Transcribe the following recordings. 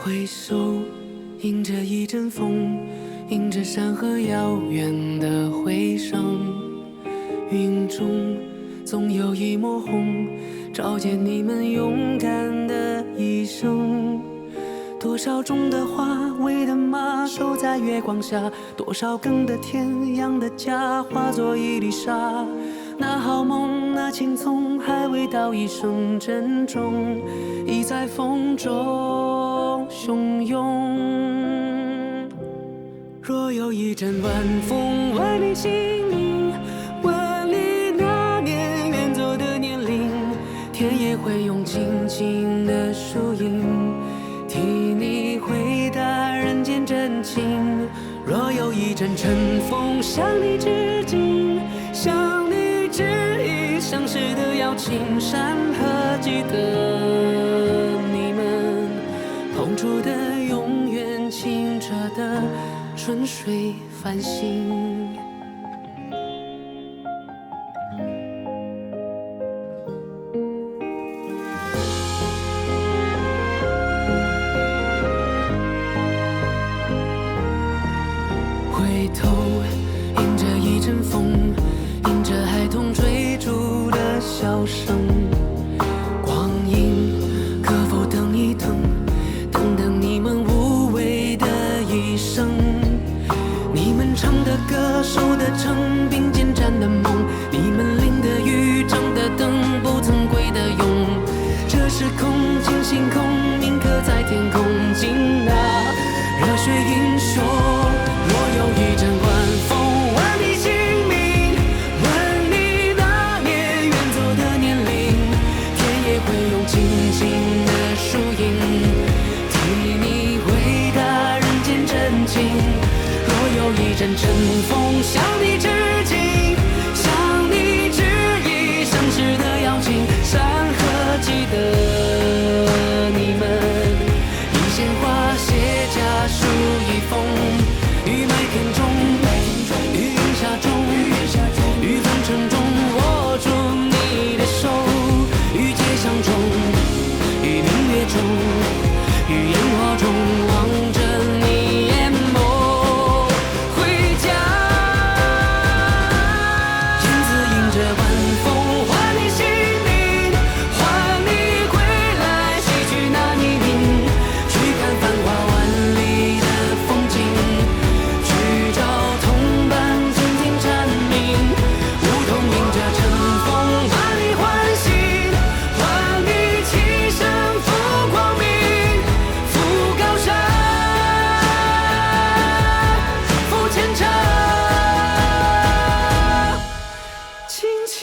回首，迎着一阵风，迎着山河遥远的回声。云中总有一抹红，照见你们勇敢的一生。多少种的花，喂的马，守在月光下；多少更的天，养的家，化作一粒沙。那好梦，那青葱，还未到一声珍重，已在风中汹涌。若有一阵晚风，问你姓名，问你那年远走的年龄，天也会用静静的树影替你回答人间真情。若有一阵晨风，向你致敬，向你致意，相识的邀请，山河记得你们同住的永远，清澈的春水繁星。回头，迎着一阵风，迎着孩童追逐的笑声。光阴可否等一等，等等你们无畏的一生。你们唱的歌，守的城，并肩站的梦，你们淋的雨，张的灯，不曾归的永。这时空尽星空，铭刻在天空，经那热血英雄。若有一阵晚风，问你姓名，问你那年远走的年龄，天也会用静静的树影替你回答人间真情。若有一阵晨风，向你致敬，向你致意，相识的邀请，山河记得你们，一线花谢家书一封。于麦田中，于云霞中，于风尘中，握住你的手；于街巷中，于明月中，于烟火中，望着你眼眸回家。燕子迎着晚风，唤你姓名，唤你归来，洗去那泥泞，去看繁华万里的风景，去找同伴倾听蝉鸣。梧桐迎着晨风，把你唤醒，唤你起身赴光明，赴高山，赴前程。轻轻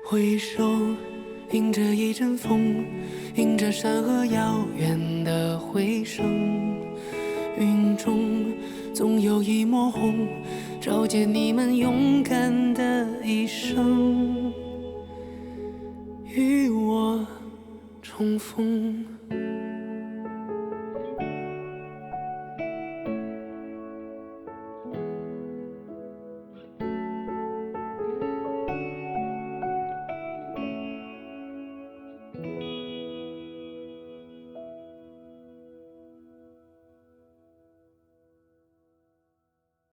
回首，迎着一阵风，迎着山河遥远的回声。云中总有一抹红，照见你们勇敢的一生，与我重逢。